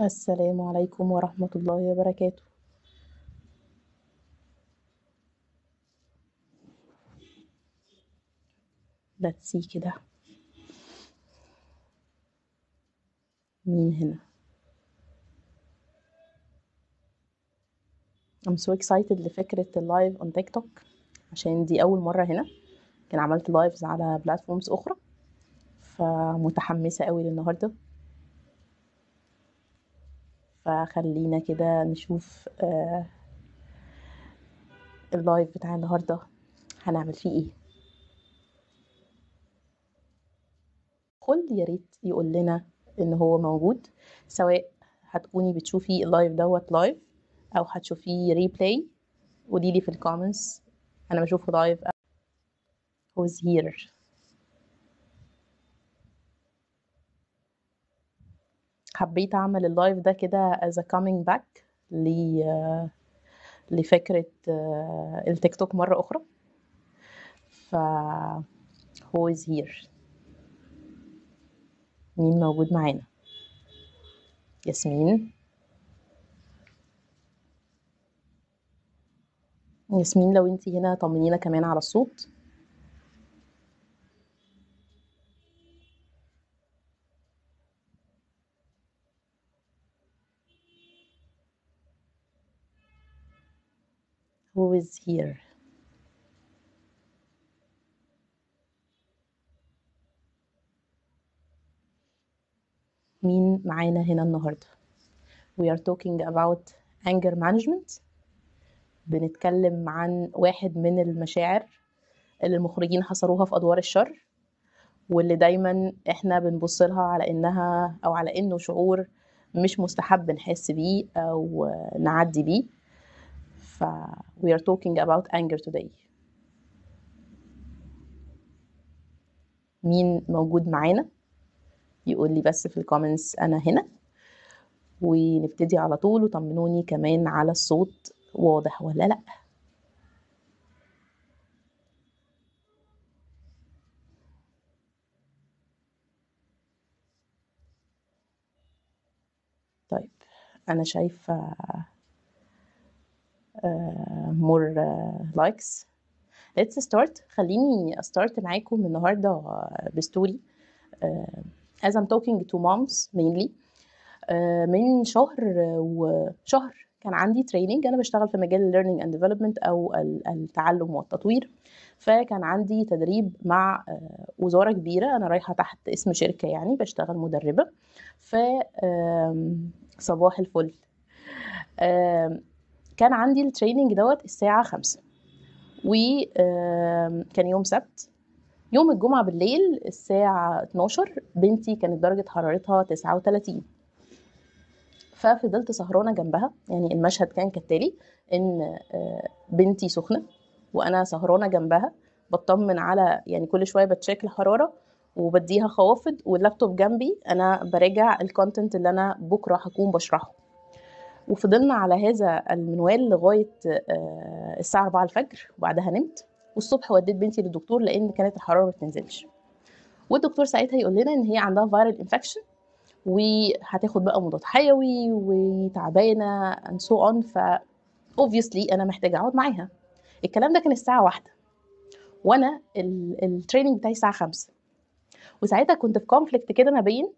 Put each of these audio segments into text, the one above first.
السلام عليكم ورحمة الله وبركاته. let's see كده مين هنا. I'm so excited لفكرة اللايف on تيك توك عشان دي أول مرة هنا. كان عملت لايفز على بلاتفورمز أخرى، فمتحمسة قوي للنهاردة. فخلينا كده نشوف اللايف بتاع النهاردة هنعمل فيه ايه. كل يا ريت يقول لنا ان هو موجود، سواء هتكوني بتشوفي اللايف دوت لايف او هتشوفيه ريبلاي. قوليلي في الكومنتس انا بشوفه لايف who's here. حبيت اعمل اللايف ده كده as a coming back لفكرة التيك توك مرة اخرى. ف who is here؟ مين موجود معانا؟ ياسمين. ياسمين لو انتي هنا طمنينا كمان على الصوت. who is here؟ مين معانا هنا النهاردة؟ we are talking about anger management. بنتكلم عن واحد من المشاعر اللي المخرجين حصروها في أدوار الشر، واللي دايما احنا بنبص لها على انها او على انه شعور مش مستحب نحس بيه او نعدي بيه. ف we are talking about anger today. مين موجود معانا يقول لي بس في الكومنتس انا هنا، ونبتدي على طول. وطمنوني كمان على الصوت واضح ولا لا. طيب انا شايفه more likes. let's start. خليني استارت معاكم النهارده بستوري as I'm talking to moms mainly. من شهر كان عندي تريننج. انا بشتغل في مجال learning and development او التعلم والتطوير. فكان عندي تدريب مع وزارة كبيرة، انا رايحة تحت اسم شركة يعني بشتغل مدربة. ف صباح الفل. كان عندي التريننج دوت الساعة 5، وكان يوم سبت. يوم الجمعة بالليل الساعة 12 بنتي كانت درجة حرارتها 39، ففضلت سهرانة جنبها. يعني المشهد كان كالتالي: ان بنتي سخنة وانا سهرانة جنبها بطمن على، يعني كل شوية بتشيك الحرارة وبديها خوافض، واللابتوب جنبي انا براجع الكونتنت اللي انا بكرة هكون بشرحه. وفضلنا على هذا المنوال لغاية الساعة 4 الفجر، وبعدها نمت. والصبح وديت بنتي للدكتور لان كانت الحرارة ما بتنزلش، والدكتور ساعتها يقول لنا ان هي عندها فيرال انفكشن وهتاخد بقى مضاد حيوي وتعبانه and so on. ف obviously انا محتاجه اقعد معاها. الكلام ده كان الساعه 1 وانا التريننج بتاعي الساعه 5. وساعتها كنت في كونفليكت كده ما بين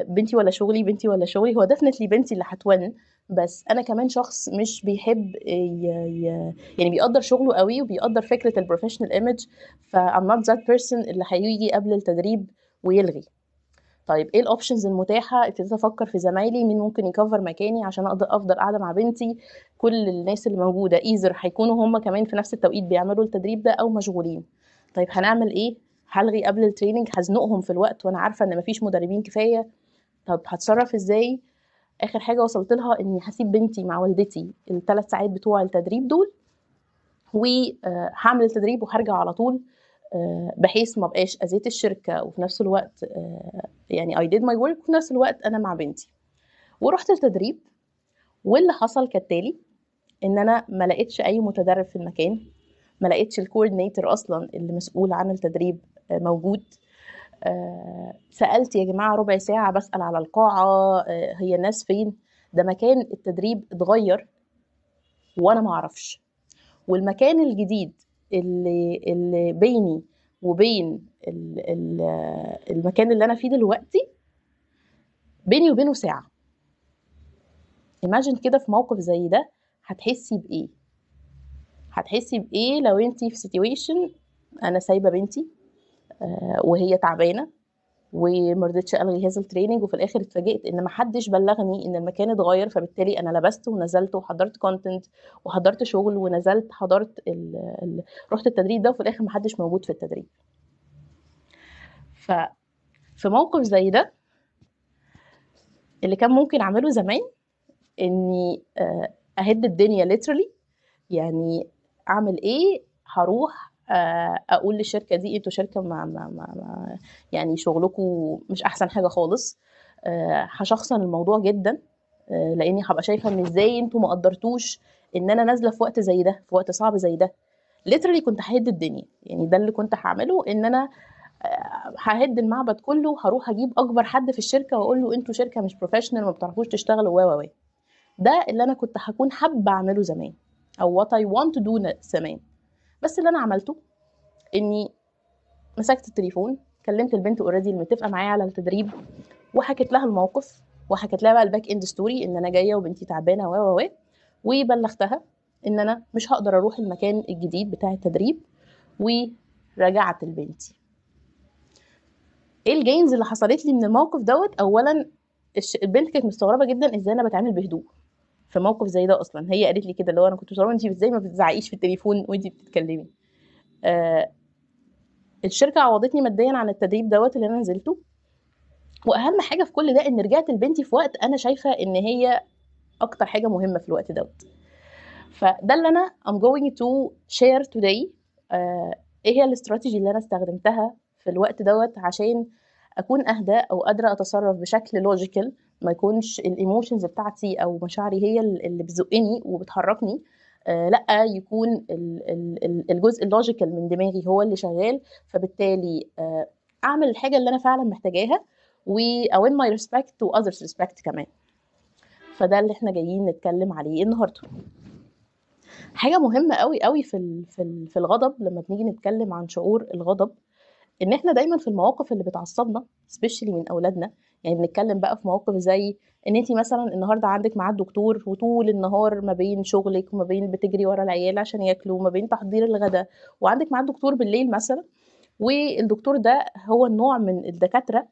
بنتي ولا شغلي، بنتي ولا شغلي. هو ديفنتلي بنتي اللي هتون، بس انا كمان شخص مش بيحب يعني بيقدر شغله قوي وبيقدر فكره البروفيشنال ايمج. ف I'm not that person اللي هيجي قبل التدريب ويلغي. طيب ايه الاوبشنز المتاحه؟ ابتديت افكر في زمايلي مين ممكن يكفر مكاني عشان اقدر افضل قاعده مع بنتي. كل الناس اللي موجوده ايزر هيكونوا هم كمان في نفس التوقيت بيعملوا التدريب ده او مشغولين. طيب هنعمل ايه؟ هلغي قبل التريننج، هزنقهم في الوقت وانا عارفه ان مفيش مدربين كفايه. طب هتصرف ازاي؟ اخر حاجه وصلت لها اني هسيب بنتي مع والدتي ال3 ساعات بتوع التدريب دول، وهعمل التدريب وهرجع على طول، بحيث ما بقاش اذيت الشركه وفي نفس الوقت يعني I did my work وفي نفس الوقت انا مع بنتي. ورحت التدريب، واللي حصل كالتالي: ان انا ما لقيتش اي متدرب في المكان، ما لقيتش الكوردينيتور اصلا اللي مسؤول عن التدريب موجود. سألت يا جماعة ربع ساعة بسأل على القاعة، هي الناس فين؟ ده مكان التدريب اتغير وأنا معرفش. والمكان الجديد اللي بيني وبين المكان اللي أنا فيه دلوقتي بيني وبينه ساعة. imagine كده في موقف زي ده هتحسي بإيه؟ هتحسي بإيه لو انتي في situation أنا سايبة بنتي وهي تعبانة ومرضتش ألغي هذا التريننج، وفي الآخر اتفاجئت إن محدش بلغني إن المكان اتغير، فبالتالي أنا لبست ونزلت وحضرت كونتنت وحضرت شغل ونزلت حضرت رحت التدريب ده، وفي الآخر محدش موجود في التدريب. ففي موقف زي ده اللي كان ممكن أعمله زمان إني أهد الدنيا literally، يعني أعمل إيه؟ هروح أقول للشركة دي انتوا شركة ما يعني شغلكم مش أحسن حاجة خالص، هشخصن الموضوع جدا، لأني هبقى شايفة إن إزاي انتوا ما قدرتوش إن أنا نازلة في وقت زي ده، في وقت صعب زي ده. literally كنت ههد الدنيا، يعني ده اللي كنت هعمله، إن أنا ههد المعبد كله، هروح أجيب أكبر حد في الشركة وأقول له انتوا شركة مش بروفيشنال ما بتعرفوش تشتغلوا و. ده اللي أنا كنت هكون حابة أعمله زمان، أو what I want to do زمان. بس اللي أنا عملته إني مسكت التليفون، كلمت البنت اوريدي اللي متفقة معايا على التدريب، وحكيت لها الموقف، وحكيت لها بقى الباك اند ستوري ان انا جايه وبنتي تعبانه و وبلغتها ان انا مش هقدر اروح المكان الجديد بتاع التدريب، ورجعت لبنتي. ايه الجينز اللي حصلت لي من الموقف دوت؟ اولا البنت كانت مستغربه جدا ازاي انا بتعامل بهدوء في موقف زي ده. اصلا هي قالت لي كده، اللي هو انا كنت مستغربه انت ازاي ما بتزعقيش في التليفون وانت بتتكلمي. الشركه عوضتني ماديا عن التدريب دوت اللي انا نزلته، واهم حاجه في كل ده ان رجعت لبنتي في وقت انا شايفه ان هي اكتر حاجه مهمه في الوقت دوت. فده اللي انا I'm going to share today. ايه هي الاستراتيجي اللي انا استخدمتها في الوقت دوت عشان اكون اهدى او قادره اتصرف بشكل لوجيكال، ما يكونش الايموشنز بتاعتي او مشاعري هي اللي بتزقني وبتحركني، لا يكون الجزء اللوجيكال من دماغي هو اللي شغال، فبالتالي اعمل الحاجه اللي انا فعلا محتاجاها و win my respect to others respect كمان. فده اللي احنا جايين نتكلم عليه النهارده. حاجه مهمه قوي قوي في الغضب، لما بنيجي نتكلم عن شعور الغضب، ان احنا دايما في المواقف اللي بتعصبنا سبيشالي من اولادنا، يعني بنتكلم بقى في مواقف زي ان انت مثلا النهارده عندك ميعاد دكتور، وطول النهار ما بين شغلك وما بين بتجري ورا العيال عشان ياكلوا وما بين تحضير الغداء، وعندك ميعاد دكتور بالليل مثلا، والدكتور ده هو النوع من الدكاتره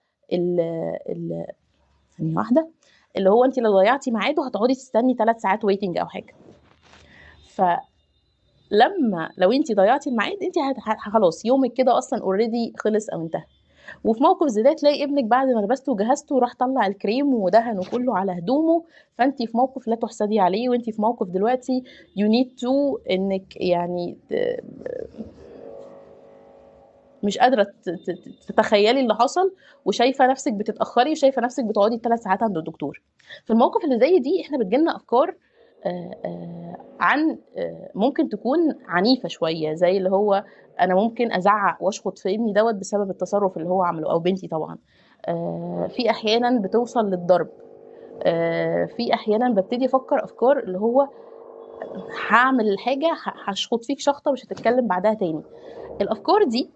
ثانيه واحده اللي هو انت لو ضيعتي ميعاده هتقعدي تستني 3 ساعات ويتنج او حاجه. لو انت ضيعتي الميعاد انت خلاص يومك كده اصلا اوريدي خلص او انتهى. وفي موقف زي ده تلاقي ابنك بعد ما لبسته وجهزته وراح طلع الكريم ودهنه كله على هدومه، فانت في موقف لا تحسدي عليه، وانت في موقف دلوقتي you need to انك يعني مش قادره تتخيلي اللي حصل، وشايفه نفسك بتتاخري وشايفه نفسك بتقعدي 3 ساعات عند الدكتور. في الموقف اللي زي دي احنا بتجيلنا افكار عن ممكن تكون عنيفه شويه، زي اللي هو انا ممكن ازعق واشخط في ابني دوت بسبب التصرف اللي هو عمله، او بنتي طبعا. في احيانا بتوصل للضرب، في احيانا ببتدي افكر افكار اللي هو هعمل الحاجه هشخط فيك شخطه مش هتتكلم بعدها تاني. الافكار دي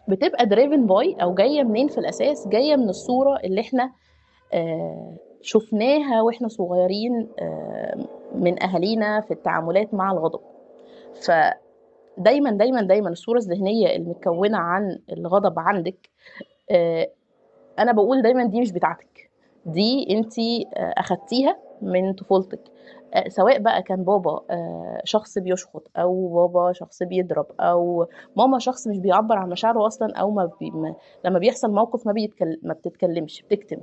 بتبقى دريفن باي او جايه منين في الاساس؟ جايه من الصوره اللي احنا شفناها واحنا صغيرين من اهالينا في التعاملات مع الغضب. فدايما دايما دايما الصوره الذهنيه المتكونه عن الغضب عندك، انا بقول دايما دي مش بتاعتك، دي انتي اخدتيها من طفولتك، سواء بقى كان بابا شخص بيشخط، او بابا شخص بيضرب، او ماما شخص مش بيعبر عن مشاعره اصلا، او لما بيحصل موقف ما بتتكلمش، بتكتم.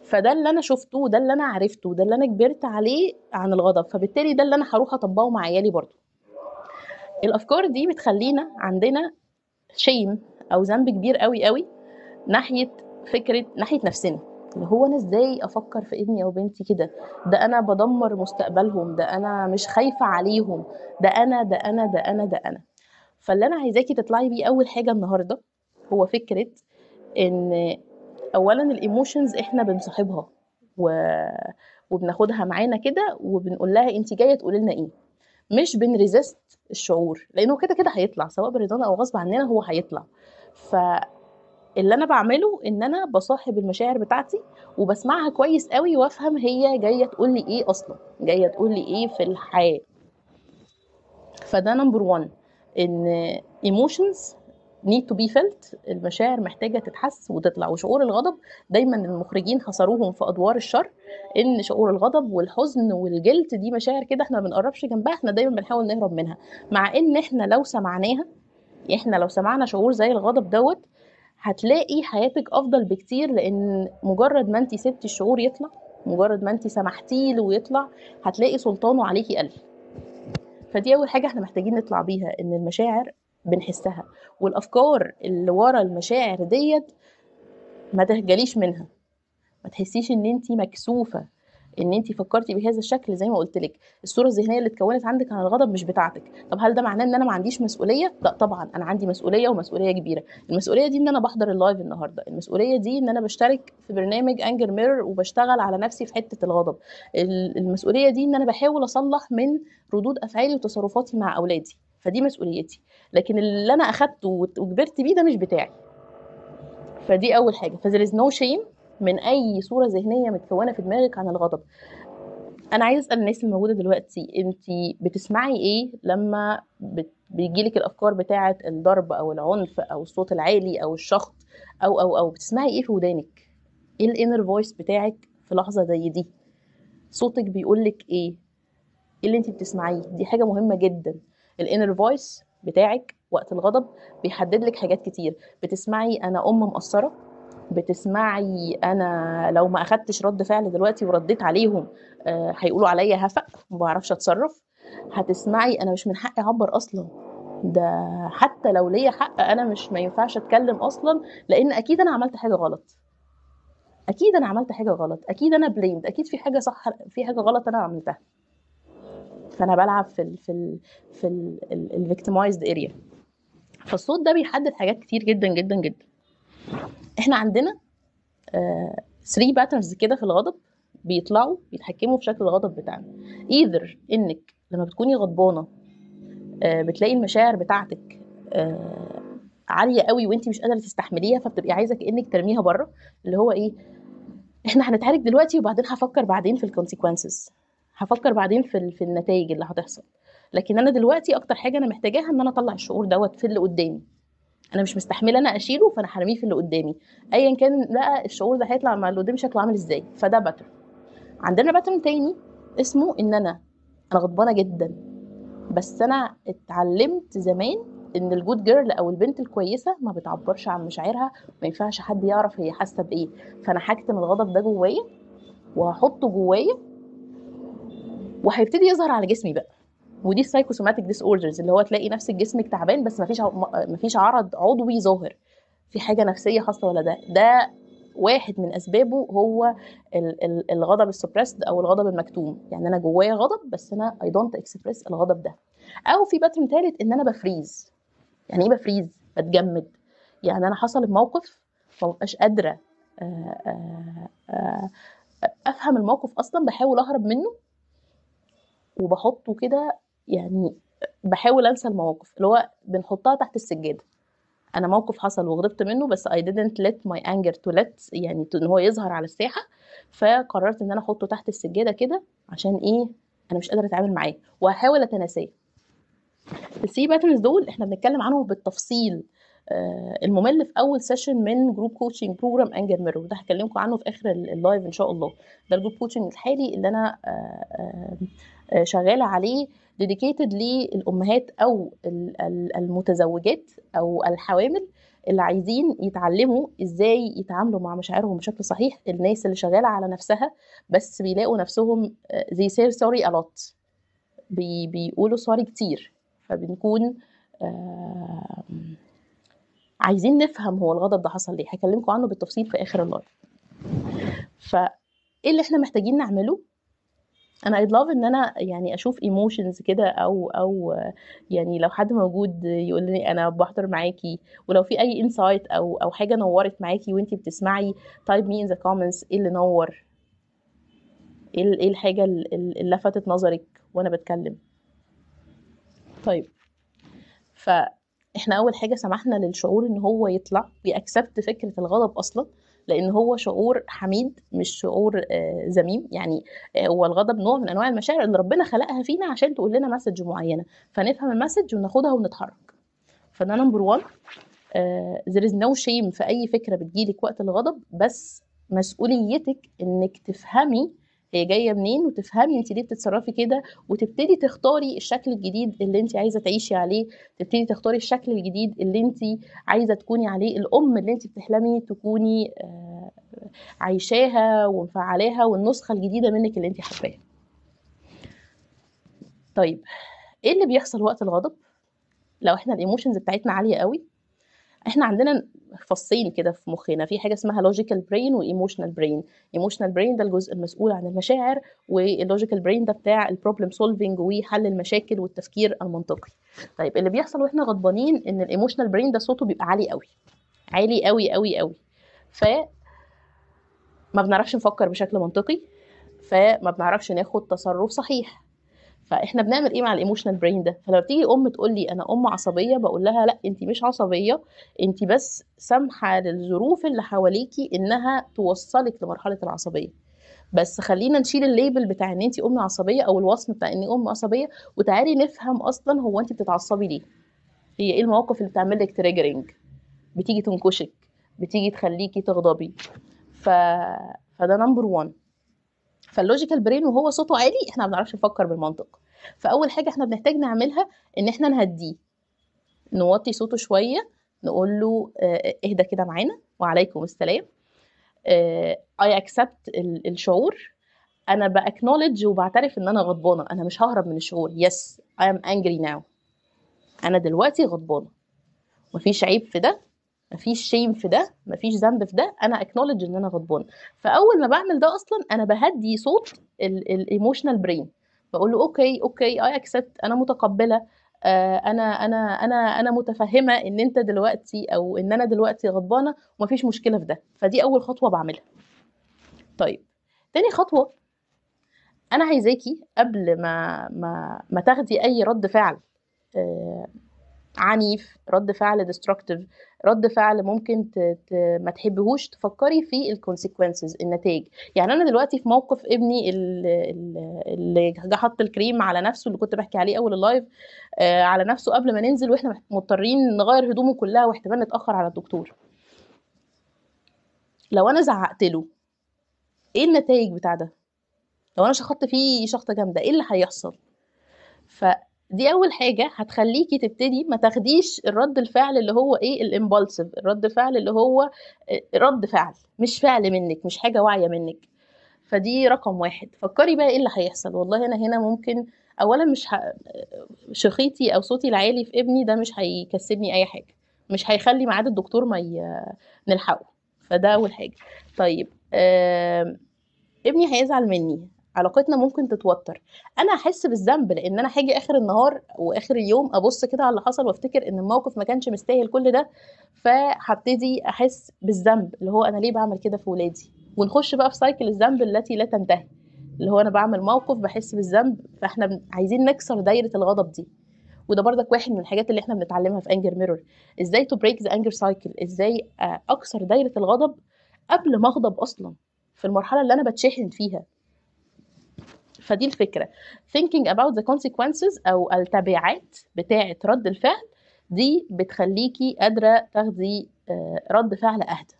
فده اللي انا شفته وده اللي انا عرفته وده اللي انا كبرت عليه عن الغضب، فبالتالي ده اللي انا هروح اطبقه مع عيالي برضو. الافكار دي بتخلينا عندنا شيم او ذنب كبير قوي قوي ناحيه نفسنا، اللي هو انا ازاي افكر في ابني او بنتي كده؟ ده انا بدمر مستقبلهم، ده انا مش خايفه عليهم، ده انا ده انا ده انا ده انا. فاللي انا عايزاكي تطلعي بيه اول حاجه النهارده هو فكرة ان اولا الايموشنز احنا بنصاحبها وبناخدها معانا كده وبنقول لها انت جايه تقولي لنا ايه، مش بنريزست الشعور، لانه كده كده هيطلع سواء برضانا او غصب عننا، هو هيطلع. فاللي انا بعمله ان انا بصاحب المشاعر بتاعتي وبسمعها كويس قوي وافهم هي جايه تقول لي ايه، اصلا جايه تقول لي ايه في الحياه. فده نمبر 1، ان emotions need to be felt، المشاعر محتاجة تتحس وتطلع. وشعور الغضب دايما المخرجين حصروهم في أدوار الشر، إن شعور الغضب والحزن والجلد دي مشاعر كده احنا ما بنقربش جنبها، احنا دايما بنحاول نهرب منها. مع إن احنا لو سمعناها، احنا لو سمعنا شعور زي الغضب دوت هتلاقي حياتك أفضل بكتير، لأن مجرد ما انتي سبتي الشعور يطلع، مجرد ما انتي سمحتيه له يطلع، هتلاقي سلطانه عليكي قل. فدي اول حاجه احنا محتاجين نطلع بيها، ان المشاعر بنحسها، والافكار اللي ورا المشاعر ديت ما تخجليش منها، ما تحسيش ان انت مكسوفه ان انت فكرتي بهذا الشكل. زي ما قلت لك، الصوره الذهنيه اللي اتكونت عندك عن الغضب مش بتاعتك. طب هل ده معناه ان انا ما عنديش مسؤوليه؟ لا طبعا انا عندي مسؤوليه، ومسؤوليه كبيره. المسؤوليه دي ان انا بحضر اللايف النهارده، المسؤوليه دي ان انا بشترك في برنامج انجر ميرور وبشتغل على نفسي في حته الغضب، المسؤوليه دي ان انا بحاول اصلح من ردود افعالي وتصرفاتي مع اولادي، فدي مسؤوليتي. لكن اللي انا اخدته وكبرت بيه ده مش بتاعي. فدي اول حاجه. فthere is no shame من اي صوره ذهنيه متكونه في دماغك عن الغضب. انا عايز اسال الناس الموجوده دلوقتي، انت بتسمعي ايه لما بيجيلك الافكار بتاعه الضرب او العنف او الصوت العالي او الشخط او بتسمعي ايه في ودانك؟ ايه الانر فويس بتاعك في لحظه زي دي؟ صوتك بيقولك ايه؟ ايه اللي انت بتسمعيه؟ دي حاجه مهمه جدا. الانر فويس بتاعك وقت الغضب بيحدد لك حاجات كتير. بتسمعي انا مقصره، بتسمعي انا لو ما اخدتش رد فعل دلوقتي ورديت عليهم هيقولوا عليا هفق ما بعرفش اتصرف. هتسمعي انا مش من حقي اعبر اصلا، ده حتى لو ليا حق انا مش، ما ينفعش اتكلم اصلا، لان اكيد انا عملت حاجه غلط، اكيد انا عملت حاجه غلط، اكيد انا بليمد، اكيد في حاجه صح، في حاجه غلط انا عملتها. فانا بلعب في الفيكتمايزد اريا. فالصوت ده بيحدد حاجات كتير جدا جدا جدا. احنا عندنا 3 باترنز كده في الغضب بيطلعوا بيتحكموا في شكل الغضب بتاعنا. ايذر انك لما بتكوني غضبانه بتلاقي المشاعر بتاعتك عاليه قوي وانت مش قادره تستحمليها، فبتبقي عايزه كانك ترميها بره، اللي هو ايه، احنا هنتعالج دلوقتي وبعدين هفكر بعدين في الكونسيكونسز، هفكر بعدين في النتائج اللي هتحصل. لكن انا دلوقتي اكتر حاجه انا محتاجاها ان انا اطلع الشعور دوت في اللي قدامي، انا مش مستحمله انا اشيله، فانا هرميه في اللي قدامي، ايا كان بقى الشعور ده هيطلع مع اللي قدامي شكله عامل ازاي. فده باترن. عندنا باترن تاني اسمه ان انا غضبانه جدا، بس انا اتعلمت زمان ان الجود جيرل او البنت الكويسه ما بتعبرش عن مشاعرها، ما ينفعش حد يعرف هي حاسه بايه، فانا هكتم الغضب ده جوايا وهحطه جوايا وهيبتدي يظهر على جسمي بقى. ودي السايكوسوماتيك ديس اوردرز، اللي هو تلاقي نفسك جسمك تعبان بس مفيش عرض عضوي ظاهر، في حاجه نفسيه حاصله. ولا ده واحد من اسبابه هو الغضب السبريسد او الغضب المكتوم. يعني انا جوايا غضب بس انا اي دونت اكسبريس الغضب ده. او في باترن ثالث ان انا بفريز. يعني ايه بفريز؟ بتجمد. يعني انا حصل الموقف ما ببقاش قادره افهم الموقف اصلا، بحاول اهرب منه وبحطه كده، يعني بحاول انسى المواقف، اللي هو بنحطها تحت السجاده. انا موقف حصل وغضبت منه بس I didn't let my anger to let يعني ان هو يظهر على الساحه، فقررت ان انا احطه تحت السجاده كده. عشان ايه؟ انا مش قادره اتعامل معاه وهحاول اتناساه. الثري باترنز دول احنا بنتكلم عنهم بالتفصيل الممل في اول سيشن من جروب كوتشنج بروجرام انجر ميرور، ده هكلمكم عنه في اخر اللايف ان شاء الله. ده الجروب كوتشنج الحالي اللي انا شغاله عليه، ديديكيتد للامهات او المتزوجات او الحوامل اللي عايزين يتعلموا ازاي يتعاملوا مع مشاعرهم بشكل صحيح. الناس اللي شغاله على نفسها بس بيلاقوا نفسهم they say sorry a lot، بيقولوا سوري كتير، فبنكون عايزين نفهم هو الغضب ده حصل ليه. هكلمكم عنه بالتفصيل في اخر اللايف. فايه اللي احنا محتاجين نعمله؟ انا I'd love ان انا يعني اشوف ايموشنز كده، او يعني لو حد موجود يقول لي انا بحضر معاكي، ولو في اي انسايت او حاجه نورت معاكي وانتي بتسمعي. type me in the comments ايه اللي نور، ايه الحاجه اللي لفتت نظرك وانا بتكلم. طيب، فاحنا اول حاجه سمحنا للشعور ان هو يطلع ويأكسبت فكره الغضب اصلا، لان هو شعور حميد مش شعور ذميم يعني. هو الغضب نوع من انواع المشاعر اللي ربنا خلقها فينا عشان تقول لنا مسج معينه، فنفهم المسج وناخدها ونتحرك. فده نمبر 1. there is no shame في اي فكره بتجيلك وقت الغضب، بس مسؤوليتك انك تفهمي هي جايه منين، وتفهمي انت ليه بتتصرفي كده، وتبتدي تختاري الشكل الجديد اللي انت عايزه تعيشي عليه. تبتدي تختاري الشكل الجديد اللي انت عايزه تكوني عليه، الام اللي انت بتحلمي تكوني عايشاها ومفعلاها، والنسخه الجديده منك اللي انت حباها. طيب، ايه اللي بيحصل وقت الغضب لو احنا الايموشنز بتاعتنا عاليه قوي؟ احنا عندنا فصين كده في مخنا، في حاجه اسمها لوجيكال برين وايموشنال برين. ايموشنال برين ده الجزء المسؤول عن المشاعر، واللوجيكال برين ده بتاع البروبلم سولفينج وحل المشاكل والتفكير المنطقي. طيب، اللي بيحصل واحنا غضبانين ان الايموشنال برين ده صوته بيبقى عالي قوي، عالي قوي قوي قوي، فما بنعرفش نفكر بشكل منطقي، فما بنعرفش ناخد تصرف صحيح. فاحنا بنعمل ايه مع الايموشنال برين ده؟ فلما بتيجي ام تقول لي انا ام عصبيه، بقول لها لا، انت مش عصبيه، انت بس سامحه للظروف اللي حواليكي انها توصلك لمرحله العصبيه. بس خلينا نشيل الليبل بتاع ان انت ام عصبيه او الوصم بتاع ان ام عصبيه، وتعالي نفهم اصلا هو انت بتتعصبي ليه. هي ايه المواقف اللي بتعمل لك تريجرنج، بتيجي تنكشك، بتيجي تخليكي تغضبي. ف... فده نمبر 1. فاللوجيكال برين وهو صوته عالي احنا ما بنعرفش نفكر بالمنطق. فاول حاجه احنا بنحتاج نعملها ان احنا نهديه، نوطي صوته شويه، نقول له اهدى كده معانا، وعليكم السلام، اي اكسبت الشعور، انا باكنولج وبعترف ان انا غضبانه، انا مش ههرب من الشعور. يس اي ام انجري ناو، انا دلوقتي غضبانه، مفيش عيب في ده، مفيش شيم في ده، مفيش ذنب في ده، انا اكنولج ان انا غضبان. فاول ما بعمل ده اصلا انا بهدي صوت الايموشنال برين، بقول له اوكي اوكي اي اكسبت، انا متقبله، انا متفهمه ان انت دلوقتي او ان انا دلوقتي غضبانه، ومفيش مشكله في ده. فدي اول خطوه بعملها. طيب، تاني خطوه، انا عايزاكي قبل ما تاخدي اي رد فعل آه، عنيف، رد فعل destructive، رد فعل ممكن ما تحبهوش، تفكري في الكونسيكونسز، النتائج. يعني انا دلوقتي في موقف ابني اللي جه حط الكريم على نفسه، اللي كنت بحكي عليه اول اللايف، على نفسه قبل ما ننزل، واحنا مضطرين نغير هدومه كلها، واحتمال نتاخر على الدكتور. لو انا زعقت له، ايه النتائج بتاع ده؟ لو انا شخطت فيه شخطه جامده، ايه اللي هيحصل؟ فدي اول حاجه هتخليكي تبتدي ما تاخديش الرد الفعل اللي هو ايه الامبالسيف، الرد فعل اللي هو رد فعل مش فعل منك، مش حاجه واعيه منك. فدي رقم 1. فكري بقى ايه اللي هيحصل. والله انا هنا ممكن اولا شخيتي او صوتي العالي في ابني ده مش هيكسبني اي حاجه، مش هيخلي ميعاد الدكتور ما نلحقه. فده اول حاجه. طيب، ابني هيزعل مني، علاقتنا ممكن تتوتر، انا هحس بالذنب، لان انا هاجي اخر النهار واخر اليوم ابص كده على اللي حصل وافتكر ان الموقف ما كانش مستاهل كل ده، فهبتدي احس بالذنب اللي هو انا ليه بعمل كده في ولادي، ونخش بقى في سايكل الذنب التي لا تنتهي، اللي هو انا بعمل موقف بحس بالذنب. فاحنا عايزين نكسر دايره الغضب دي. وده برضك واحد من الحاجات اللي احنا بنتعلمها في انجر ميرور، ازاي تو بريك ذا انجر سايكل، ازاي اكسر دايره الغضب قبل ما اغضب اصلا، في المرحله اللي انا بتشحن فيها. فدي الفكره. thinking about the consequences او التبعات بتاعه رد الفعل دي بتخليكي قادره تاخدي رد فعل اهدى.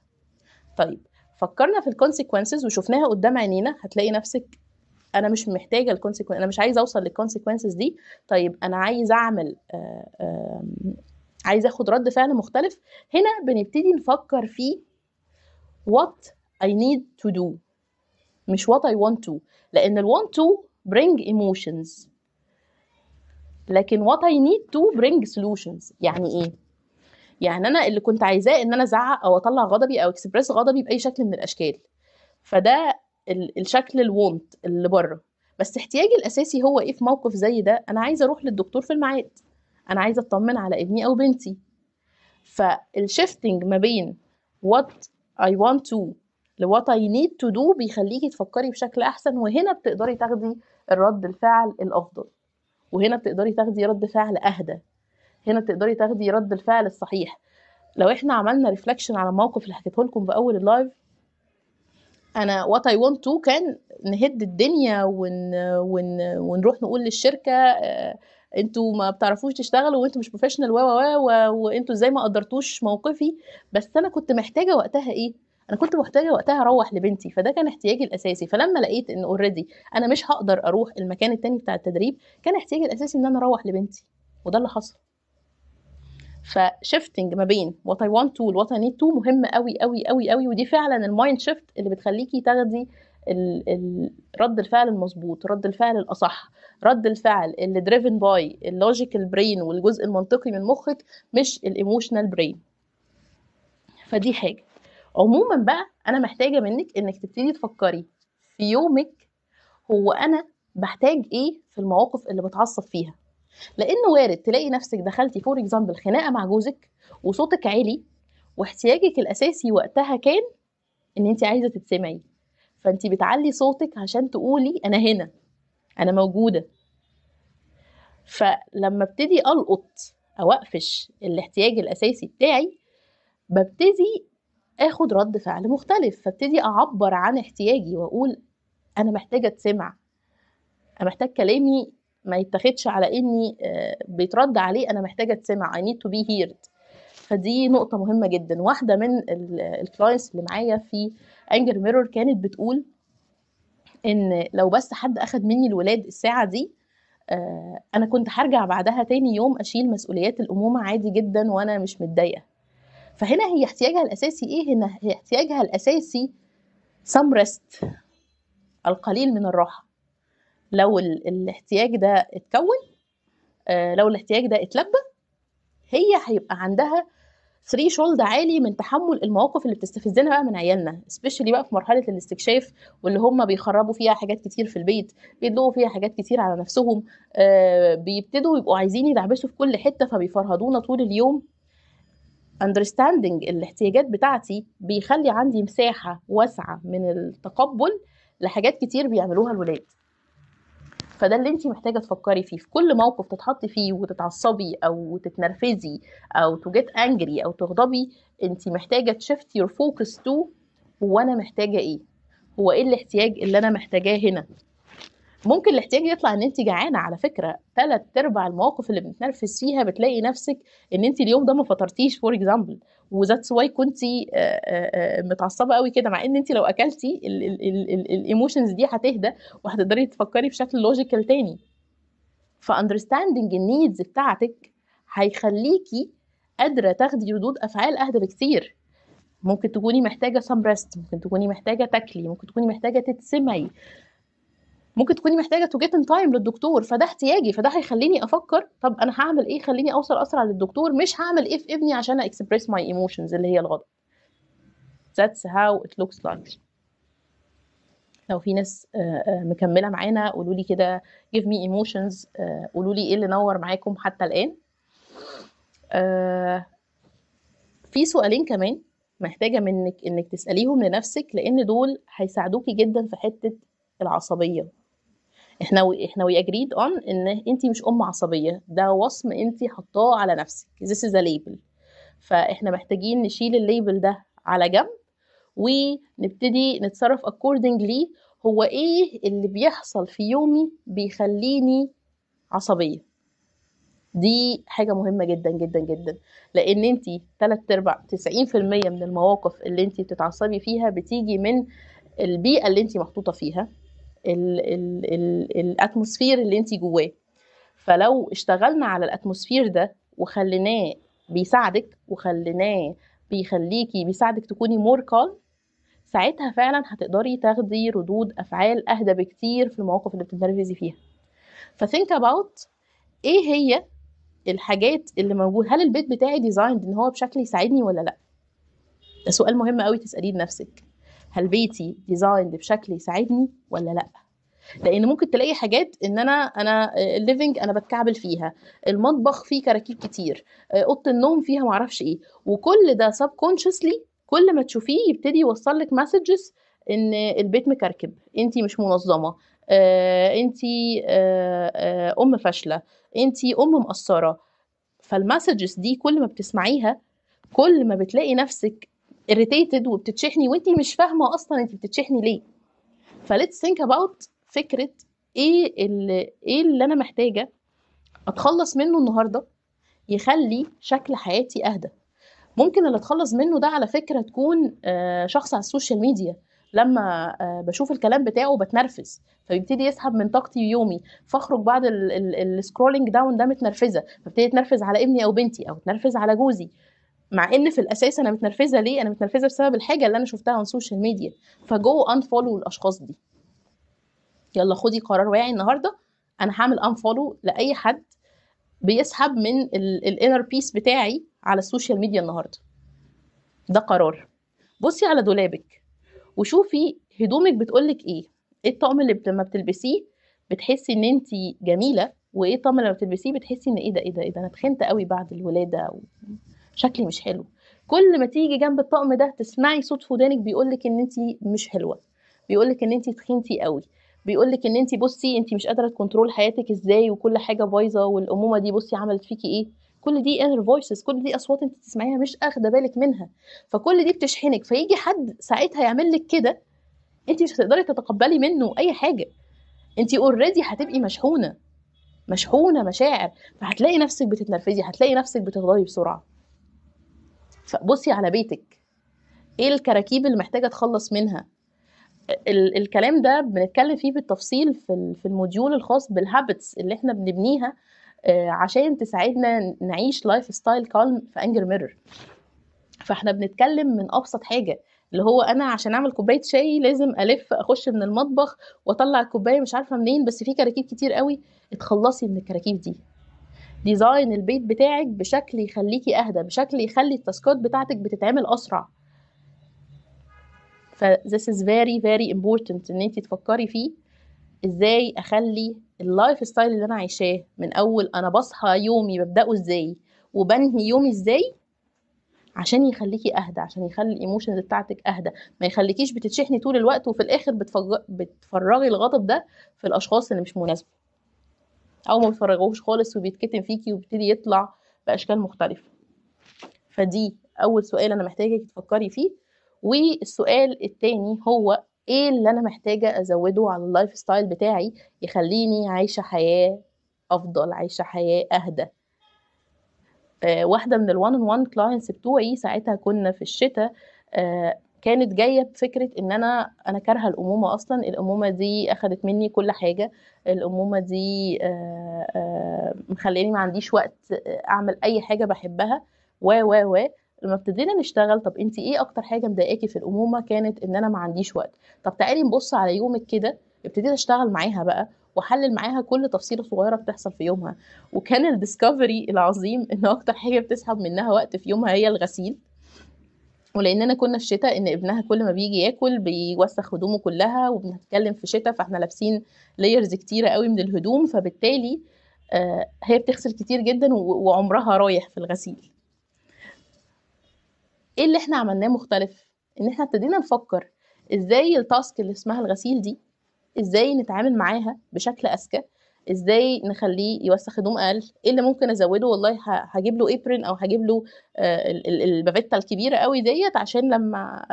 طيب، فكرنا في الكونسيكونسز وشفناها قدام عينينا، هتلاقي نفسك انا مش محتاجه الكونسيكونس، انا مش عايزه اوصل للكونسيكونسز دي. طيب، انا عايزه اعمل عايزه اخد رد فعل مختلف. هنا بنبتدي نفكر في what I need to do، مش what I want to، لأن ال want to bring emotions، لكن what I need to bring solutions. يعني إيه؟ يعني أنا اللي كنت عايزاه إن أنا أزعق أو أطلع غضبي أو إكسبريس غضبي بأي شكل من الأشكال، فده الشكل الوونت اللي بره. بس احتياجي الاساسي هو ايه في موقف زي ده؟ انا عايزه اروح للدكتور في الميعاد، انا عايزه اطمن على ابني او بنتي. فالشيفتنج ما بين what I want to ل what I need to do بيخليكي تفكري بشكل احسن، وهنا بتقدري تاخدي الرد الفعل الافضل، وهنا بتقدري تاخدي رد فعل اهدى، هنا بتقدري تاخدي رد الفعل الصحيح. لو احنا عملنا ريفلكشن على الموقف اللي حكيته لكم في اول اللايف، انا what I want to كان نهد الدنيا ونروح نقول للشركه انتوا ما بتعرفوش تشتغلوا وانتوا مش بروفيشنال وانتوا ازاي ما قدرتوش موقفي. بس انا كنت محتاجه وقتها ايه؟ انا كنت محتاجه وقتها اروح لبنتي، فده كان احتياجي الاساسي. فلما لقيت ان اوريدي انا مش هقدر اروح المكان التاني بتاع التدريب، كان احتياجي الاساسي ان انا اروح لبنتي، وده اللي حصل. فشيفتنج ما بين what I want to و what I need to مهم قوي قوي قوي قوي، ودي فعلا المايند شيفت اللي بتخليكي تاخدي رد الفعل المظبوط، رد الفعل الاصح، رد الفعل اللي driven by اللوجيكال برين والجزء المنطقي من مخك، مش الايموشنال برين. فدي حاجه. عموما بقى انا محتاجه منك انك تبتدي تفكري في يومك، هو انا بحتاج ايه في المواقف اللي بتعصب فيها. لانه وارد تلاقي نفسك دخلتي فور اكزامبل خناقه مع جوزك وصوتك عالي، واحتياجك الاساسي وقتها كان ان انت عايزه تتسمعي، فانت بتعلي صوتك عشان تقولي انا هنا، انا موجوده. فلما ابتدي القط او اقفش الاحتياج الاساسي بتاعي، ببتدي اخد رد فعل مختلف، فابتدي اعبر عن احتياجي واقول انا محتاجه اتسمع، انا محتاج كلامي ما يتاخدش على اني بيترد عليه، انا محتاجه اتسمع I need to be heard. فدي نقطه مهمه جدا. واحده من الكلاينتس اللي معايا في انجر ميرور كانت بتقول ان لو بس حد اخد مني الولاد الساعه دي، انا كنت هرجع بعدها تاني يوم اشيل مسؤوليات الامومه عادي جدا وانا مش متضايقه. فهنا هي احتياجها الاساسي ايه؟ هنا هي احتياجها الاساسي some rest، القليل من الراحه. لو الاحتياج ده اتكون، لو الاحتياج ده اتلبى، هي هيبقى عندها ثريشولد عالي من تحمل المواقف اللي بتستفزنا بقى من عيالنا، سبيشالي بقى في مرحله الاستكشاف، واللي هم بيخربوا فيها حاجات كتير في البيت، بيدلقوا فيها حاجات كتير على نفسهم، بيبتدوا يبقوا عايزين يدعبسوا في كل حته، فبيفرهدونا طول اليوم. understanding الاحتياجات بتاعتي بيخلي عندي مساحه واسعه من التقبل لحاجات كتير بيعملوها الولاد. فده اللي انت محتاجه تفكري فيه في كل موقف تتحطي فيه وتتعصبي او تتنرفزي او to get angry او تغضبي. انت محتاجه تشفت your focus to هو انا محتاجه ايه، هو ايه الاحتياج اللي انا محتاجاه هنا. ممكن الاحتياج يطلع ان انت جعانه. على فكره 3/4 المواقف اللي بنتنرفز فيها بتلاقي نفسك ان انت اليوم ده ما فطرتيش فور اكزامبل، وذاتس واي كنتي متعصبه قوي كده، مع ان انت لو اكلتي الايموشنز دي هتهدى وهتقدري تفكري بشكل لوجيكال تاني. فاندرستاندينج النيدز بتاعتك هيخليكي قادره تاخدي ردود افعال اهدى بكتير. ممكن تكوني محتاجه سام ريست، ممكن تكوني محتاجه تاكلي، ممكن تكوني محتاجه تتسمعي، ممكن تكوني محتاجه تو جيت ان تايم للدكتور، فده احتياجي، فده هيخليني افكر طب انا هعمل ايه خليني اوصل اسرع للدكتور، مش هعمل ايه في ابني عشان اكسبريس ماي ايموشنز اللي هي الغضب. That's how it looks like. لو في ناس مكمله معانا قولوا لي كده give me emotions، قولوا لي ايه اللي نور معاكم حتى الان. في سؤالين كمان محتاجه منك انك تساليهم لنفسك، لان دول هيساعدوكي جدا في حته العصبيه. احنا we agreed on ان انتي مش ام عصبيه، ده وصم انتي حطاه على نفسك، this is a label. فاحنا محتاجين نشيل الليبل ده على جنب ونبتدي نتصرف accordingly. هو ايه اللي بيحصل في يومي بيخليني عصبيه؟ دي حاجه مهمه جدا جدا جدا، لان انتي 90% من المواقف اللي انتي بتتعصبي فيها بتيجي من البيئه اللي انتي محطوطه فيها، الاتموسفير اللي انت جواه. فلو اشتغلنا على الاتموسفير ده وخليناه بيساعدك وخليناه بيساعدك تكوني مور كالم، ساعتها فعلا هتقدري تاخدي ردود افعال اهدى بكتير في المواقف اللي بتنرفزي فيها. فثينك اباوت ايه هي الحاجات اللي موجود، هل البيت بتاعي ديزايند ان هو بشكل يساعدني ولا لا؟ ده سؤال مهم قوي تساليه لنفسك. هل بيتي ديزايند بشكل يساعدني ولا لا؟ لان ممكن تلاقي حاجات ان انا الليفنج انا بتكعبل فيها، المطبخ فيه كراكيب كتير، اوضه النوم فيها معرفش ايه، وكل ده سب كونشسلي كل ما تشوفيه يبتدي يوصل لك مسجز ان البيت مكركب، انتي مش منظمه، انتي ام فاشله، انتي ام مقصره. فالمسجز دي كل ما بتسمعيها كل ما بتلاقي نفسك irritated وبتتشحني وانتي مش فاهمه اصلا انتي بتتشحني ليه. فليتس ثينك اباوت فكره ايه اللي انا محتاجه اتخلص منه النهارده يخلي شكل حياتي اهدى. ممكن اللي اتخلص منه ده على فكره تكون شخص على السوشيال ميديا، لما بشوف الكلام بتاعه بتنرفز فبيبتدي يسحب من طاقتي ويومي، فاخرج بعد السكرولينج داون ده متنرفزه، فابتدي اتنرفز على ابني او بنتي او اتنرفز على جوزي، مع ان في الاساس انا متنرفزه ليه؟ انا متنرفزه بسبب الحاجه اللي انا شفتها على السوشيال ميديا. فجو انفولو الاشخاص دي. يلا خدي قرار واعي النهارده، انا هعمل انفولو لاي حد بيسحب من الانر بيس بتاعي على السوشيال ميديا النهارده. ده قرار. بصي على دولابك وشوفي هدومك بتقولك ايه. ايه الطقم اللي لما بتلبسيه بتحسي ان انت جميله، وايه الطقم اللي لما بتلبسيه بتحسي ان ايه ده انا تخنت قوي بعد الولاده وشكلي مش حلو. كل ما تيجي جنب الطقم ده تسمعي صوت في ودانك بيقولك ان انت مش حلوه، بيقولك ان انت تخنتي قوي، بيقولك ان انت بصي انت مش قادره تكنترول حياتك ازاي وكل حاجه بايظه والامومه دي بصي عملت فيكي ايه. كل دي inner voices، كل دي اصوات انت تسمعيها مش اخده بالك منها. فكل دي بتشحنك، فيجي حد ساعتها يعمل لك كده انت مش هتقدري تتقبلي منه اي حاجه. انت اوريدي هتبقي مشحونه، مشحونه مشاعر، فهتلاقي نفسك بتتنرفزي، هتلاقي نفسك بتغضبي بسرعه. فبصي على بيتك، ايه الكراكيب اللي محتاجه اتخلص منها. الكلام ده بنتكلم فيه بالتفصيل في الموديول الخاص بالهابتس اللي احنا بنبنيها عشان تساعدنا نعيش لايف ستايل كالم في انجر ميرور. فاحنا بنتكلم من ابسط حاجه، اللي هو انا عشان اعمل كوبايه شاي لازم الف اخش من المطبخ واطلع الكوبايه مش عارفه منين بس في كراكيب كتير قوي. اتخلصي من الكراكيب دي. ديزاين البيت بتاعك بشكل يخليكي اهدى، بشكل يخلي التاسكات بتاعتك بتتعمل اسرع. ف this is very very important ان انتي تفكري فيه ازاي اخلي اللايف ستايل اللي انا عايشاه من اول انا بصحى يومي ببداه ازاي وبنهي يومي ازاي عشان يخليكي اهدى، عشان يخلي الايموشنز بتاعتك اهدى، ما يخليكيش بتتشحني طول الوقت وفي الاخر بتفرغي الغضب ده في الاشخاص اللي مش مناسبه، او ما بتفرغوش خالص وبيتكتم فيكي وبيبتدي يطلع باشكال مختلفه. فدي اول سؤال انا محتاجه تفكري فيه. والسؤال التاني هو ايه اللي انا محتاجه ازوده على اللايف ستايل بتاعي يخليني عايشه حياه افضل، عايشه حياه اهدى. واحده من الوان اون وان كلاينتس بتوعي ساعتها كنا في الشتاء، كانت جايه بفكره ان انا كارهه الامومه اصلا، الامومه دي اخدت مني كل حاجه، الامومه دي مخليني ما عنديش وقت اعمل اي حاجه بحبها و لما ابتدينا نشتغل طب انت ايه اكتر حاجه مضايقاكي في الامومه؟ كانت ان انا ما عنديش وقت. طب تعالي نبص على يومك كده. ابتديت اشتغل معاها بقى واحلل معاها كل تفصيله صغيره بتحصل في يومها، وكان الديسكفري العظيم ان اكتر حاجه بتسحب منها وقت في يومها هي الغسيل. ولاننا كنا في شتاء ان ابنها كل ما بيجي ياكل بيوسخ هدومه كلها، وبنتكلم في شتاء فاحنا لابسين لايرز كتيره قوي من الهدوم، فبالتالي هي بتغسل كتير جدا وعمرها رايح في الغسيل. ايه اللي احنا عملناه مختلف؟ ان احنا ابتدينا نفكر ازاي التاسك اللي اسمها الغسيل دي ازاي نتعامل معاها بشكل اذكى، ازاي نخليه يوسخ هدوم اقل، ايه اللي ممكن ازوده. والله هجيب له ايبرين او هجيب له البافيتا الكبيره قوي ديت عشان لما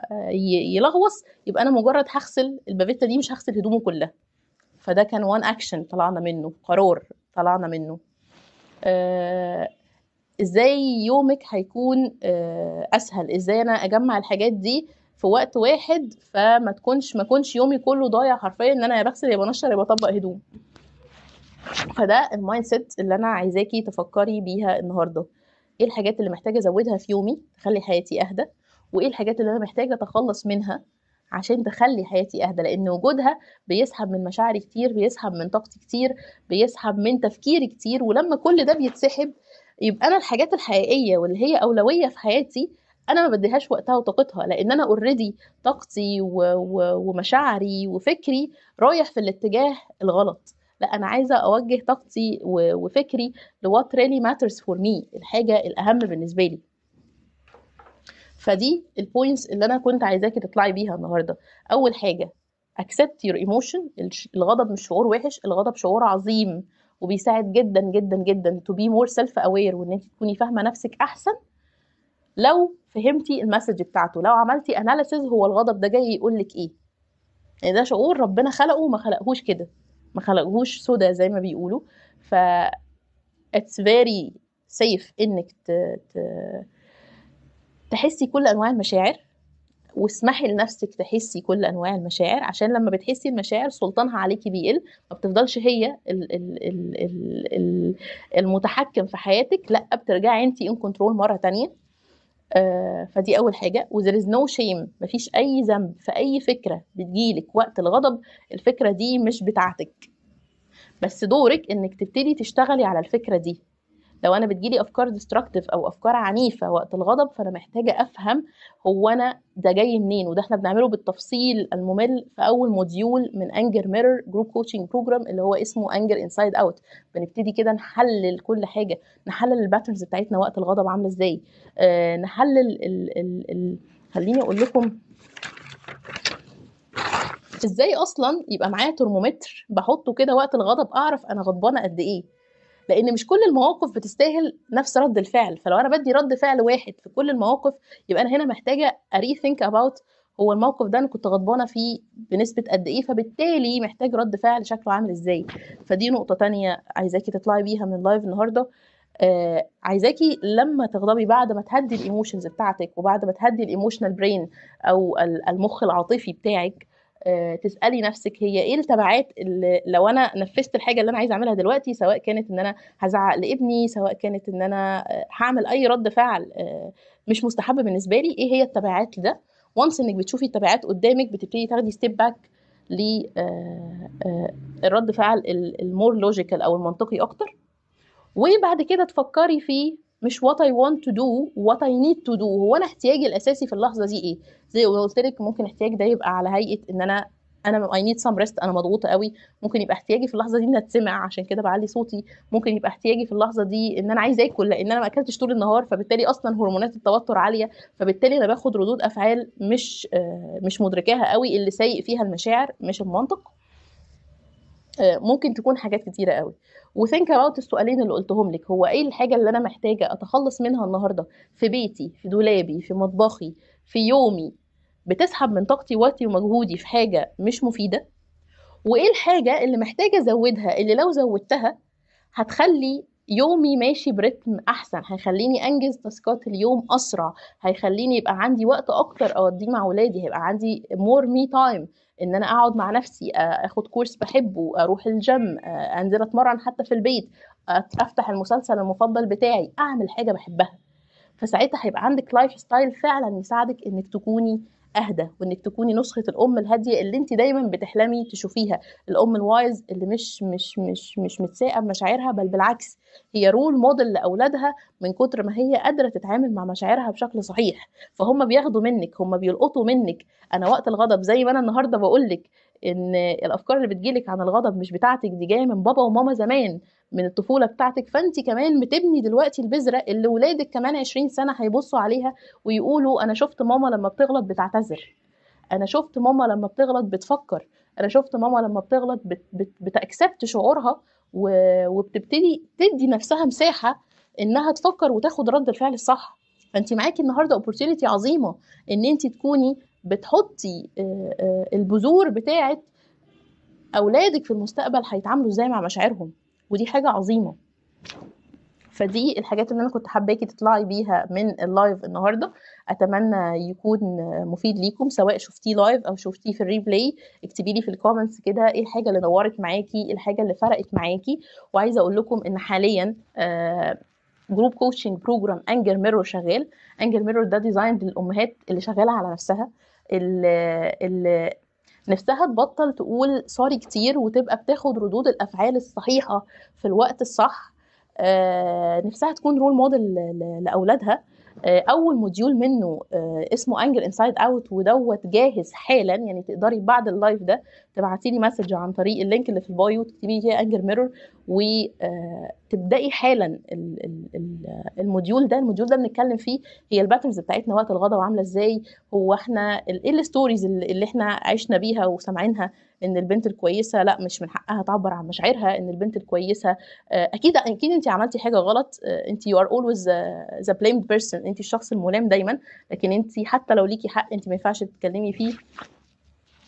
يلغوص يبقى انا مجرد هغسل البافيتا دي مش هغسل هدومه كلها. فده كان وان اكشن طلعنا منه، قرار طلعنا منه. ازاي يومك هيكون اسهل، ازاي انا اجمع الحاجات دي في وقت واحد فما ما كونش يومي كله ضايع حرفيا ان انا يا بغسل يا بنشر يا بطبق هدوم. فده المايند سيت اللي انا عايزاكي تفكري بيها النهارده. ايه الحاجات اللي محتاجه ازودها في يومي تخلي حياتي اهدى، وايه الحاجات اللي انا محتاجه اتخلص منها عشان تخلي حياتي اهدى، لان وجودها بيسحب من مشاعري كتير، بيسحب من طاقتي كتير، بيسحب من تفكيري كتير. ولما كل ده بيتسحب يبقى انا الحاجات الحقيقيه واللي هي اولويه في حياتي انا ما بديهاش وقتها وطاقتها، لان انا اوريدي طاقتي ومشاعري وفكري رايح في الاتجاه الغلط. لا، انا عايزه اوجه طاقتي وفكري ل what really matters for me، الحاجه الاهم بالنسبه لي. فدي البوينتس اللي انا كنت عايزاكي تطلعي بيها النهارده. اول حاجه accept your emotion. الغضب مش شعور وحش، الغضب شعور عظيم وبيساعد جدا جدا جدا to be more self aware، وان انت تكوني فاهمه نفسك احسن لو فهمتي المسج بتاعته، لو عملتي اناليسز هو الغضب ده جاي يقول لك ايه. يعني ده شعور ربنا خلقه وما خلقهوش كده، ما خلقهوش سودا زي ما بيقولوا. ف it's very safe انك تحسي كل انواع المشاعر، واسمحي لنفسك تحسي كل انواع المشاعر، عشان لما بتحسي المشاعر سلطانها عليكي بيقل، ما بتفضلش هي المتحكم في حياتك، لا بترجعي انت ان كنترول مره تانية. فدي اول حاجه. و there is no shame، مفيش اي ذنب في اي فكره بتجيلك وقت الغضب. الفكره دي مش بتاعتك، بس دورك انك تبتدي تشتغلي على الفكره دي. لو انا بتجيلي افكار ديستركتيف او افكار عنيفه وقت الغضب، فانا محتاجه افهم هو انا ده جاي منين. وده احنا بنعمله بالتفصيل الممل في اول موديول من انجر ميرور جروب كوتشنج بروجرام اللي هو اسمه انجر انسايد اوت. بنبتدي كده نحلل كل حاجه، نحلل الباترنز بتاعتنا وقت الغضب عامله ازاي، نحلل خليني اقول لكم ازاي اصلا يبقى معايا ترمومتر بحطه كده وقت الغضب اعرف انا غضبانه قد ايه. لان مش كل المواقف بتستاهل نفس رد الفعل، فلو انا بدي رد فعل واحد في كل المواقف يبقى انا هنا محتاجه اري ثينك اباوت هو الموقف ده انا كنت غضبانه فيه بنسبه قد ايه، فبالتالي محتاج رد فعل شكله عامل ازاي. فدي نقطه تانية عايزاكي تطلعي بيها من اللايف النهارده. عايزاكي لما تغضبي بعد ما تهدي الايموشنز بتاعتك وبعد ما تهدي الايموشنال برين او المخ العاطفي بتاعك، تسالي نفسك هي ايه التبعات اللي لو انا نفذت الحاجه اللي انا عايزه اعملها دلوقتي، سواء كانت ان انا هزعق لابني، سواء كانت ان انا هعمل اي رد فعل مش مستحب بالنسبه لي، ايه هي التبعات لده. وانس انك بتشوفي التبعات قدامك بتبتدي تاخدي ستيب باك للرد فعل المور لوجيكال او المنطقي اكتر. وبعد كده تفكري في مش what I want to do what I need to do، هو انا احتياجي الاساسي في اللحظه دي ايه. زي ما قلت لك ممكن احتياج ده يبقى على هيئه ان انا I need some rest، انا مضغوطه قوي. ممكن يبقى احتياجي في اللحظه دي ان اتسمع عشان كده بعلي صوتي. ممكن يبقى احتياجي في اللحظه دي ان انا عايزه اكل لان انا ما اكلتش طول النهار، فبالتالي اصلا هرمونات التوتر عاليه، فبالتالي انا باخد ردود افعال مش مدركاها قوي، اللي سايق فيها المشاعر مش المنطق. ممكن تكون حاجات كتيره قوي. وثينك اباوت السؤالين اللي قلتهم لك، هو ايه الحاجه اللي انا محتاجه اتخلص منها النهارده في بيتي، في دولابي، في مطبخي، في يومي، بتسحب من طاقتي وقتي ومجهودي في حاجه مش مفيده. وايه الحاجه اللي محتاجه ازودها، اللي لو زودتها هتخلي يومي ماشي برتم احسن، هيخليني انجز تاسكات اليوم اسرع، هيخليني يبقى عندي وقت اكتر اقضيه مع ولادي، هيبقى عندي مور مي تايم ان انا اقعد مع نفسي، اخد كورس بحبه، اروح الجيم، انزل اتمرن حتى في البيت، افتح المسلسل المفضل بتاعي، اعمل حاجه بحبها. فساعتها هيبقى عندك لايف ستايل فعلا يساعدك انك تكوني اهدى، وانك تكوني نسخه الام الهاديه اللي انت دايما بتحلمي تشوفيها، الام الوايز اللي مش متساءه بمشاعرها، بل بالعكس هي رول موديل لاولادها من كتر ما هي قادره تتعامل مع مشاعرها بشكل صحيح. فهم بياخدوا منك، هم بيلقطوا منك. انا وقت الغضب زي ما انا النهارده بقول لك ان الافكار اللي بتجيلك عن الغضب مش بتاعتك، دي جايه من بابا وماما زمان، من الطفوله بتاعتك، فانت كمان بتبني دلوقتي البذره اللي ولادك كمان 20 سنه هيبصوا عليها ويقولوا انا شفت ماما لما بتغلط بتعتذر، انا شفت ماما لما بتغلط بتفكر، انا شفت ماما لما بتغلط بتاكسبت شعورها وبتبتدي تدي نفسها مساحه انها تفكر وتاخد رد الفعل الصح. فانت معاكي النهارده اوبورتيونيتي عظيمه ان انت تكوني بتحطي البذور بتاعه اولادك في المستقبل هيتعاملوا ازاي مع مشاعرهم، ودي حاجه عظيمه. فدي الحاجات اللي انا كنت حباكي تطلعي بيها من اللايف النهارده. اتمنى يكون مفيد ليكم، سواء شفتيه لايف او شفتيه في الريبلاي. اكتبي لي في الكومنتس كده ايه الحاجه اللي نورت معاكي، ايه الحاجه اللي فرقت معاكي. وعايزه اقول لكم ان حاليا جروب كوتشنج بروجرام انجر ميرور شغال. انجر ميرور ده ديزاين للامهات اللي شغاله على نفسها، اللي نفسها تبطل تقول سوري كتير وتبقى بتاخد ردود الافعال الصحيحه في الوقت الصح. نفسها تكون رول موديل لاولادها. اول موديول منه اسمه انجر انسايد اوت، ودوت جاهز حالا. يعني تقدري بعد اللايف ده تبعتي لي مسج عن طريق اللينك اللي في البايو، تكتبي فيها انجر ميرور وتبداي حالا الموديول ده بنتكلم فيه هي الباترنز بتاعتنا وقت الغضب عامله ازاي. هو احنا ايه الستوريز اللي احنا عشنا بيها وسامعينها، ان البنت الكويسه لا مش من حقها تعبر عن مشاعرها، ان البنت الكويسه اكيد انت عملتي حاجه غلط، انت يو ار اولويز ذا blamed person، انت الشخص الملام دايما، لكن انت حتى لو ليكي حق انت ما ينفعش تتكلمي فيه.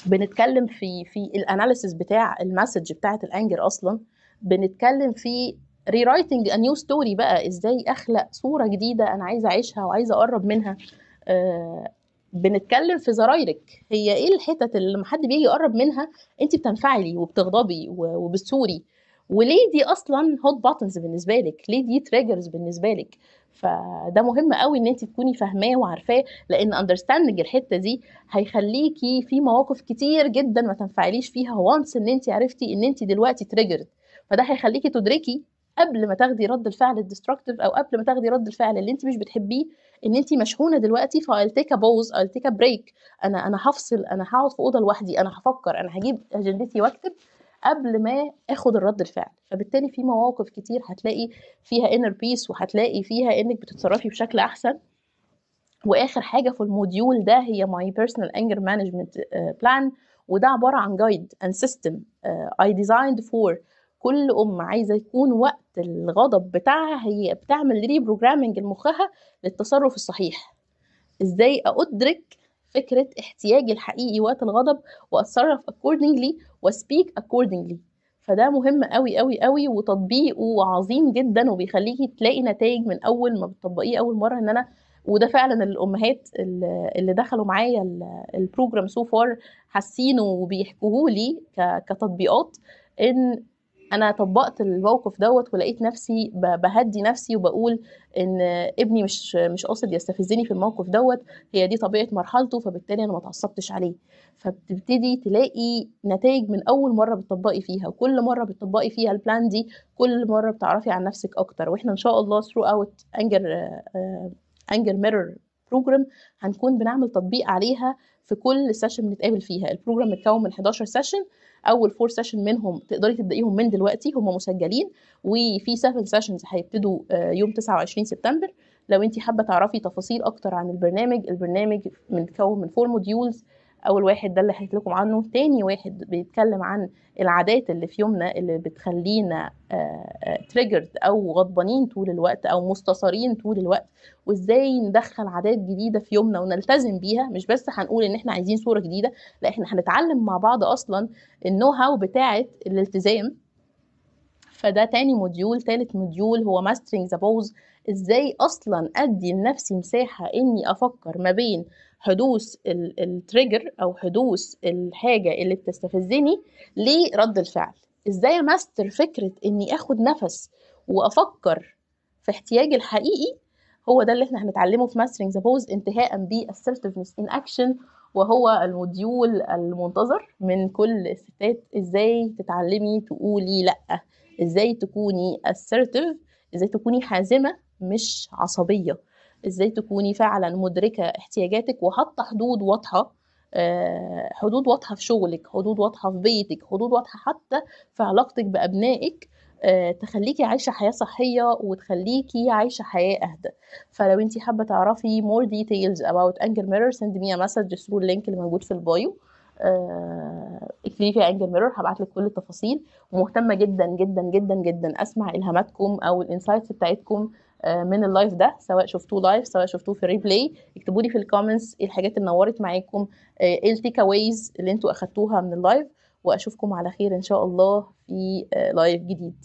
بنتكلم في الاناليسيس بتاع المسج بتاعه الانجر اصلا، بنتكلم في rewriting a new story بقى، ازاي اخلق صوره جديده انا عايزه اعيشها وعايزه اقرب منها. بنتكلم في زرايرك، هي ايه الحتت اللي لما حد بيجي يقرب منها انت بتنفعلي وبتغضبي وبتثوري، وليه دي اصلا هوت باتنز بالنسبه لك، ليه دي تريجرز بالنسبه لك. فده مهم قوي ان انت تكوني فاهماه وعارفاه، لان اندرستاندنج الحته دي هيخليكي في مواقف كتير جدا ما تنفعليش فيها وانس ان انت عرفتي ان انت دلوقتي تريجرد. فده هيخليكي تدركي قبل ما تاخدي رد الفعل الديستركتيف، او قبل ما تاخدي رد الفعل اللي انت مش بتحبيه، ان انت مشحونه دلوقتي. فايل تيك ا بوز، I'll take a break، انا هفصل، انا هقعد في اوضه لوحدي، انا هفكر، انا هجيب اجندتي واكتب قبل ما اخد الرد الفعل. فبالتالي في مواقف كتير هتلاقي فيها inner peace، وهتلاقي فيها انك بتتصرفي بشكل احسن. واخر حاجه في الموديول ده هي my personal anger management plan، وده عباره عن جايد and system I designed for كل عايزه يكون وقت الغضب بتاعها هي بتعمل ري بروجرامنج لمخها للتصرف الصحيح. ازاي ادرك فكره احتياجي الحقيقي وقت الغضب واتصرف accordingly وسبيك accordingly. فده مهم قوي قوي قوي، وتطبيقه عظيم جدا، وبيخليكي تلاقي نتائج من اول ما بتطبقيه اول مره. ان انا وده فعلا الامهات اللي دخلوا معايا البروجرام سو فار حاسينه وبيحكوه لي كتطبيقات، ان انا طبقت الموقف دوت ولقيت نفسي بهدي نفسي وبقول ان ابني مش قاصد يستفزني في الموقف دوت، هي دي طبيعه مرحلته، فبالتالي انا ما اتعصبتش عليه. فبتبتدي تلاقي نتائج من اول مره بتطبقي فيها، وكل مره بتطبقي فيها البلان دي كل مره بتعرفي عن نفسك اكتر. واحنا ان شاء الله through out انجر ميرور بروجرام هنكون بنعمل تطبيق عليها في كل سيشن بنتقابل فيها. البروجرام متكون من 11 سيشن، اول 4 سيشن منهم تقدري تبدايهم من دلوقتي، هم مسجلين، وفي 7 سيشنز هيبتدوا يوم 29 سبتمبر. لو انت حابه تعرفي تفاصيل اكتر عن البرنامج متكون من 4 موديولز. اول واحد ده اللي حكيت لكم عنه، تاني واحد بيتكلم عن العادات اللي في يومنا اللي بتخلينا تريجرد او غضبانين طول الوقت او مستثارين طول الوقت، وازاي ندخل عادات جديده في يومنا ونلتزم بيها. مش بس هنقول ان احنا عايزين صوره جديده، لا احنا هنتعلم مع بعض اصلا النو هاو بتاعه الالتزام. فده تاني موديول. تالت موديول هو ماسترينج ذا بوز، ازاي اصلا ادي لنفسي مساحه اني افكر ما بين حدوث التريجر او حدوث الحاجه اللي بتستفزني لرد الفعل. ازاي اماستر فكره اني اخد نفس وافكر في احتياجي الحقيقي. هو ده اللي احنا هنتعلمه في ماسترينج ذا بوز، انتهاء ب assertiveness in action، وهو الموديول المنتظر من كل الستات. ازاي تتعلمي تقولي لا، ازاي تكوني assertive، ازاي تكوني حازمة مش عصبية، ازاي تكوني فعلا مدركة احتياجاتك وحاطة حدود واضحة. حدود واضحة في شغلك، حدود واضحة في بيتك، حدود واضحة حتى في علاقتك بأبنائك، تخليكي عايشة حياة صحية وتخليكي عايشة حياة أهدى. فلو انتي حابة تعرفي more details about anger mirror send me a message through اللينك اللي موجود في البايو. اكتبي فيها انجر ميرور هبعت لك كل التفاصيل، ومهتمه جدا جدا جدا جدا اسمع الهاماتكم او الانسايتس بتاعتكم من اللايف ده، سواء شفتوه لايف سواء شفتوه في ريبلاي. اكتبوا لي في الكومنتس ايه الحاجات اللي نورت معاكم، ايه التيك اويز اللي انتوا اخدتوها من اللايف. واشوفكم على خير ان شاء الله في لايف جديد.